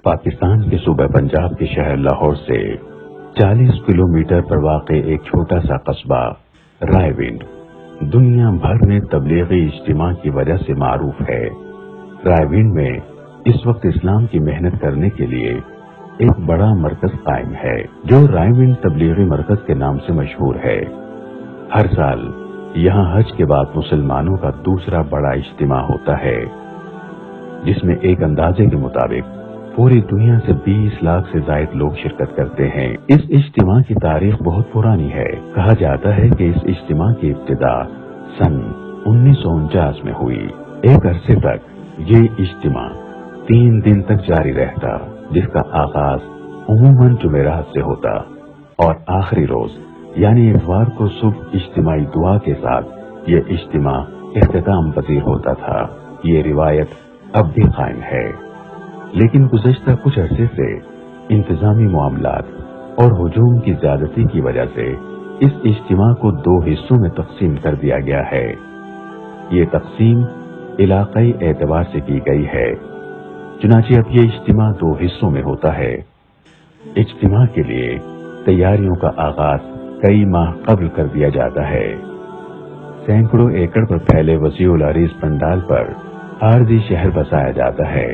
پاکستان کے صوبہ پنجاب کے شہر لاہور سے 40 کلومیٹر پر واقع ایک چھوٹا سا قصبہ رائے ونڈ دنیا بھر میں تبلیغی اجتماع کی وجہ سے معروف ہے۔ رائے ونڈ میں اس وقت اسلام کی محنت کرنے کے لیے ایک بڑا مرکز قائم ہے جو رائے ونڈ تبلیغی مرکز کے نام سے مشہور ہے۔ ہر سال یہاں حج کے بعد مسلمانوں کا دوسرا بڑا اجتماع ہوتا ہے، جس میں ایک اندازے کے مطابق پوری دنیا سے 20 لاکھ سے زائد لوگ شرکت کرتے ہیں۔ اس اجتماع کی تاریخ بہت پرانی ہے۔ کہا جاتا ہے کہ اس اجتماع کی ابتدا سن 1949 میں ہوئی۔ ایک عرصے تک یہ اجتماع 3 دن تک جاری رہتا، جس کا آغاز عموماً جمعرات سے ہوتا اور آخری روز یعنی اتوار کو صبح اجتماعی دعا کے ساتھ یہ اجتماع اختتام پذیر ہوتا تھا۔ یہ روایت اب بھی قائم ہے، لیکن گزشتہ کچھ عرصے سے انتظامی معاملات اور ہجوم کی زیادتی کی وجہ سے اس اجتماع کو 2 حصوں میں تقسیم کر دیا گیا ہے۔ یہ تقسیم علاقائی اعتبار سے کی گئی ہے، چنانچہ اب یہ اجتماع 2 حصوں میں ہوتا ہے۔ اجتماع کے لیے تیاریوں کا آغاز کئی ماہ قبل کر دیا جاتا ہے۔ سینکڑوں ایکڑ پر پھیلے وسیع العریض پنڈال پر عارضی شہر بسایا جاتا ہے،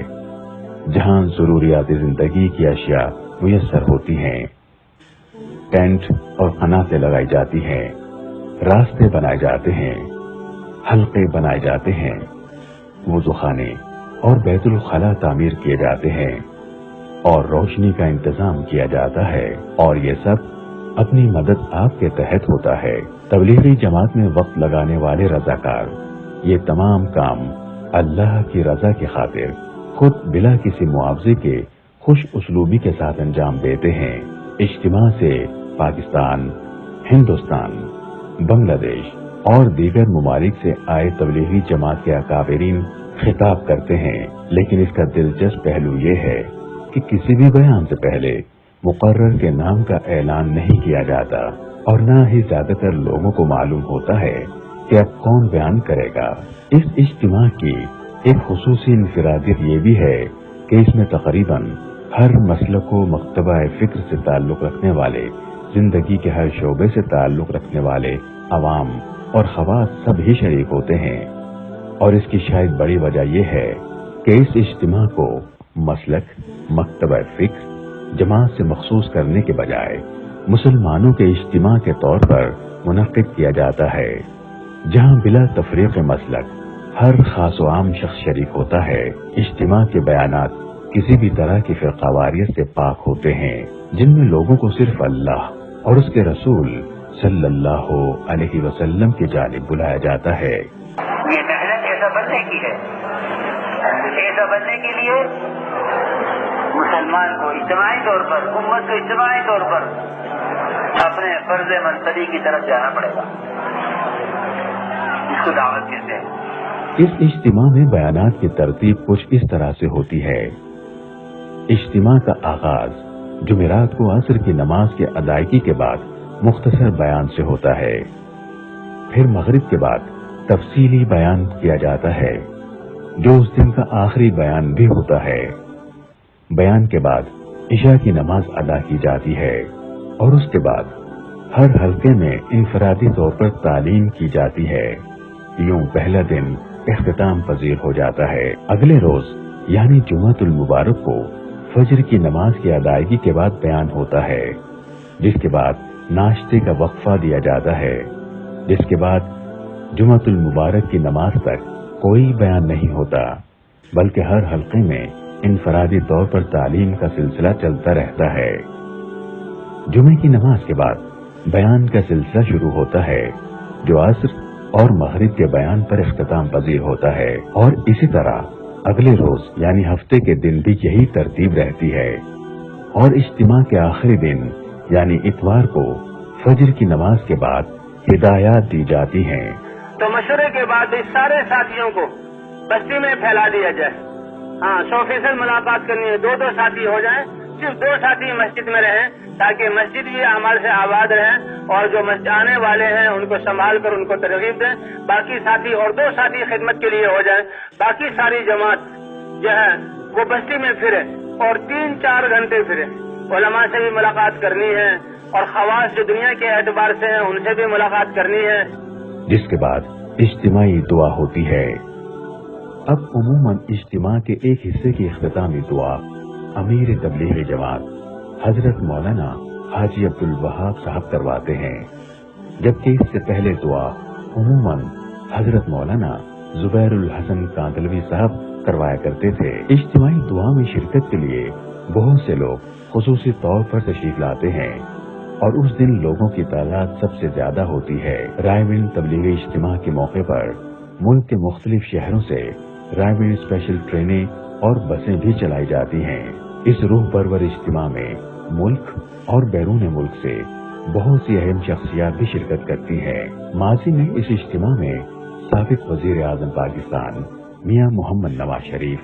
جہاں ضروریات زندگی کی اشیاء میسر ہوتی ہیں۔ ٹینٹ اور قناتیں لگائی جاتی ہیں، راستے بنائے جاتے ہیں، حلقے بنائے جاتے ہیں، وضو خانے اور بیت الخلا تعمیر کیے جاتے ہیں اور روشنی کا انتظام کیا جاتا ہے، اور یہ سب اپنی مدد آپ کے تحت ہوتا ہے۔ تبلیغی جماعت میں وقت لگانے والے رضاکار یہ تمام کام اللہ کی رضا کی خاطر خود بلا کسی معاوضے کے خوش اسلوبی کے ساتھ انجام دیتے ہیں۔ اجتماع سے پاکستان، ہندوستان، بنگلہ دیش اور دیگر ممالک سے آئے تبلیغی جماعت کے اکابرین خطاب کرتے ہیں، لیکن اس کا دلچسپ پہلو یہ ہے کہ کسی بھی بیان سے پہلے مقرر کے نام کا اعلان نہیں کیا جاتا، اور نہ ہی زیادہ تر لوگوں کو معلوم ہوتا ہے کہ اب کون بیان کرے گا۔ اس اجتماع کی ایک خصوصی انفرادیت یہ بھی ہے کہ اس میں تقریباً ہر مسلک و مکتبہ فکر سے تعلق رکھنے والے، زندگی کے ہر شعبے سے تعلق رکھنے والے عوام اور خواص سب ہی شریک ہوتے ہیں، اور اس کی شاید بڑی وجہ یہ ہے کہ اس اجتماع کو مسلک، مکتبہ فکر، جماعت سے مخصوص کرنے کے بجائے مسلمانوں کے اجتماع کے طور پر منعقد کیا جاتا ہے، جہاں بلا تفریق مسلک ہر خاص و عام شخص شریک ہوتا ہے۔ اجتماع کے بیانات کسی بھی طرح کی فرقہ واریت سے پاک ہوتے ہیں، جن میں لوگوں کو صرف اللہ اور اس کے رسول صلی اللہ علیہ وسلم کی جانب بلایا جاتا ہے۔ یہ محنت ایسا بننے کی ہے، ایسا بننے کے لیے مسلمان کو اجتماعی طور پر، امت کو اجتماعی طور پر اپنے فرض منصبی کی طرف جانا پڑے گا، اس کو دعوت کہتے ہیں۔ اس اجتماع میں بیانات کی ترتیب کچھ اس طرح سے ہوتی ہے۔ اجتماع کا آغاز جمعرات کو عصر کی نماز کی ادائیگی کے بعد مختصر بیان سے ہوتا ہے، پھر مغرب کے بعد تفصیلی بیان کیا جاتا ہے، جو اس دن کا آخری بیان بھی ہوتا ہے۔ بیان کے بعد عشاء کی نماز ادا کی جاتی ہے، اور اس کے بعد ہر حلقے میں انفرادی طور پر تعلیم کی جاتی ہے۔ یوں پہلا دن اختتام پذیر ہو جاتا ہے۔ اگلے روز یعنی جمعۃ المبارک کو فجر کی نماز کی ادائیگی کے بعد بیان ہوتا ہے، جس کے بعد ناشتے کا وقفہ دیا جاتا ہے، جس کے بعد جمعۃ المبارک کی نماز تک کوئی بیان نہیں ہوتا، بلکہ ہر حلقے میں انفرادی طور پر تعلیم کا سلسلہ چلتا رہتا ہے۔ جمعے کی نماز کے بعد بیان کا سلسلہ شروع ہوتا ہے، جو عصر اور مغرب کے بیان پر اختتام پذیر ہوتا ہے، اور اسی طرح اگلے روز یعنی ہفتے کے دن بھی یہی ترتیب رہتی ہے، اور اجتماع کے آخری دن یعنی اتوار کو فجر کی نماز کے بعد ہدایات دی جاتی ہیں۔ تو مشورے کے بعد اس سارے ساتھیوں کو بستی میں پھیلا دیا جائے۔ 100% ملاقات کرنی ہے، 2 ساتھی ہو جائیں، صرف 2 ساتھی مسجد میں رہیں، تاکہ مسجد بھی اعمال سے آباد رہے، اور جو مسجد آنے والے ہیں ان کو سنبھال کر ان کو ترغیب دیں۔ باقی ساتھی اور 2 ساتھی خدمت کے لیے ہو جائیں، باقی ساری جماعت جو ہے وہ بستی میں پھرے، اور 3-4 گھنٹے پھرے. علماء سے بھی ملاقات کرنی ہے اور خواص جو دنیا کے اعتبار سے ہیں ان سے بھی ملاقات کرنی ہے. جس کے بعد اجتماعی دعا ہوتی ہے. اب عموماً اجتماع کے ایک حصے کی اختتامی دعا امیر تبلیغ جماعت حضرت مولانا حاجی عبدالوہاب صاحب کرواتے ہیں، جبکہ اس سے پہلے دعا عموماً حضرت مولانا زبیر الحسن کاندلوی صاحب کروایا کرتے تھے. اجتماعی دعا میں شرکت کے لیے بہت سے لوگ خصوصی طور پر تشریف لاتے ہیں اور اس دن لوگوں کی تعداد سب سے زیادہ ہوتی ہے. رائے-وند تبلیغی اجتماع کے موقع پر ملک کے مختلف شہروں سے رائے-وند اسپیشل ٹرینیں اور بسیں بھی چلائی جاتی ہیں. اس روح پرور اجتماع میں ملک اور بیرون ملک سے بہت سی اہم شخصیات بھی شرکت کرتی ہیں. ماضی میں اس اجتماع میں سابق وزیر اعظم پاکستان میاں محمد نواز شریف،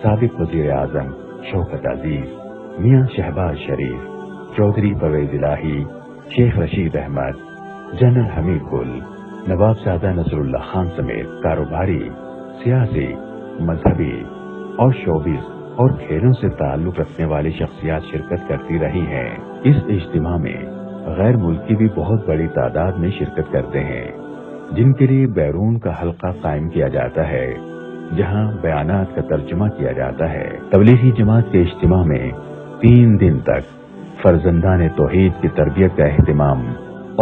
سابق وزیر اعظم شوکت عزیز، میاں شہباز شریف، چودھری پرویز الہی، شیخ رشید احمد، جنرل حمید گل، نواب زادہ نصر اللہ خان سمیت کاروباری، سیاسی، مذہبی اور شوبز اور کھیلوں سے تعلق رکھنے والی شخصیات شرکت کرتی رہی ہیں. اس اجتماع میں غیر ملکی بھی بہت بڑی تعداد میں شرکت کرتے ہیں، جن کے لیے بیرون کا حلقہ قائم کیا جاتا ہے جہاں بیانات کا ترجمہ کیا جاتا ہے. تبلیغی جماعت کے اجتماع میں 3 دن تک فرزندان توحید کی تربیت کا اہتمام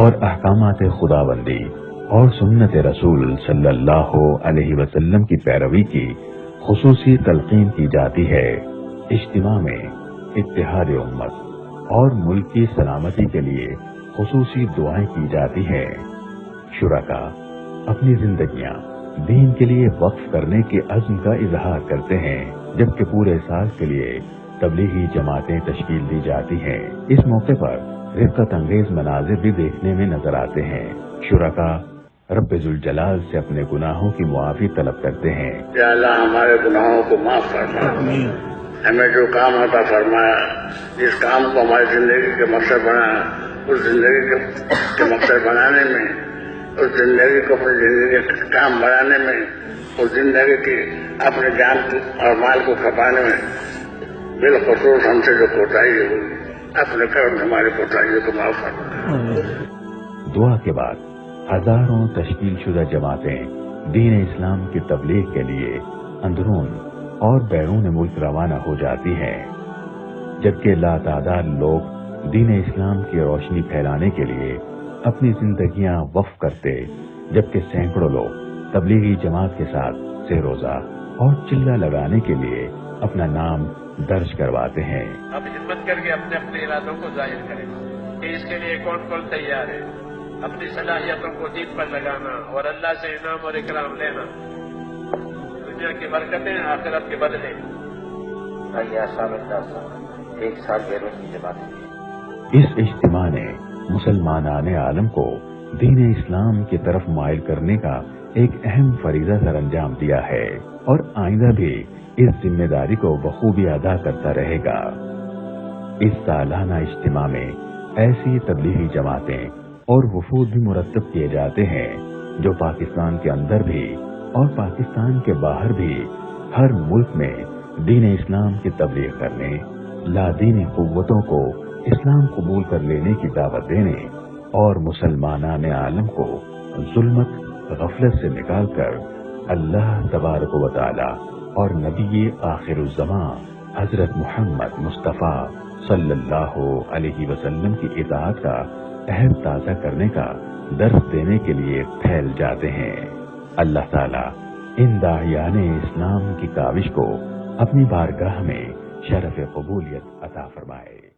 اور احکامات خداوندی اور سنت رسول صلی اللہ علیہ وسلم کی پیروی کی خصوصی تلقین کی جاتی ہے. اجتماع میں اتحاد امت اور ملک کی سلامتی کے لیے خصوصی دعائیں کی جاتی ہیں. شرکاء اپنی زندگیاں دین کے لیے وقف کرنے کے عزم کا اظہار کرتے ہیں، جبکہ پورے سال کے لیے تبلیغی جماعتیں تشکیل دی جاتی ہیں. اس موقع پر رفقت انگیز مناظر بھی دیکھنے میں نظر آتے ہیں. شرکاء رب ذوالجلال سے اپنے گناہوں کی معافی طلب کرتے ہیں. یا اللہ ہمارے گناہوں کو معاف فرما، ہمیں جو کام عطا فرمایا، جس کام کو ہماری زندگی کے مقصد بنایا، اس زندگی کے مقصد بنانے میں، اس زندگی کو اپنی زندگی کا کام بنانے میں، اس زندگی کی اپنے جان اور مال کو کھپانے میں بالخصوص ہم سے جو کوتاہی ہوئی، اپنے کرم ہماری کوتاہیوں کو معاف فرما. دعا کے بعد ہزاروں تشکیل شدہ جماعتیں دین اسلام کی تبلیغ کے لیے اندرون اور بیرون ملک روانہ ہو جاتی ہیں، جبکہ لاتعداد لوگ دین اسلام کی روشنی پھیلانے کے لیے اپنی زندگیاں وقف کرتے، جبکہ سینکڑوں لوگ تبلیغی جماعت کے ساتھ سہ روزہ اور چلہ لگانے کے لیے اپنا نام درج کرواتے ہیں. اب ہمت کر کے اپنے اپنے ارادوں کو ظاہر کریں کہ اس کے لیے کون کون تیار ہے. اپنی صلاحیتوں کو دین پر لگانا اور اللہ سے انعام اور اکرام لینا، دنیا کی برکتیں آخرت کے بدلے. ایک سال بیرون کی جماعت. اس اجتماع نے مسلمانان عالم کو دین اسلام کی طرف مائل کرنے کا ایک اہم فریضہ سر انجام دیا ہے اور آئندہ بھی اس ذمہ داری کو بخوبی ادا کرتا رہے گا. اس سالانہ اجتماع میں ایسی تبلیغی جماعتیں اور وفود بھی مرتب کیے جاتے ہیں جو پاکستان کے اندر بھی اور پاکستان کے باہر بھی ہر ملک میں دین اسلام کی تبلیغ کرنے، لادینی قوتوں کو اسلام قبول کر لینے کی دعوت دینے اور مسلمانان عالم کو ظلمت غفلت سے نکال کر اللہ تبارک و تعالی اور نبی آخر الزمان حضرت محمد مصطفیٰ صلی اللہ علیہ وسلم کی اطاعت کا عہد تازہ کرنے کا درس دینے کے لیے پھیل جاتے ہیں. اللہ تعالیٰ ان داعیان اسلام کی کاوش کو اپنی بارگاہ میں شرف قبولیت عطا فرمائے.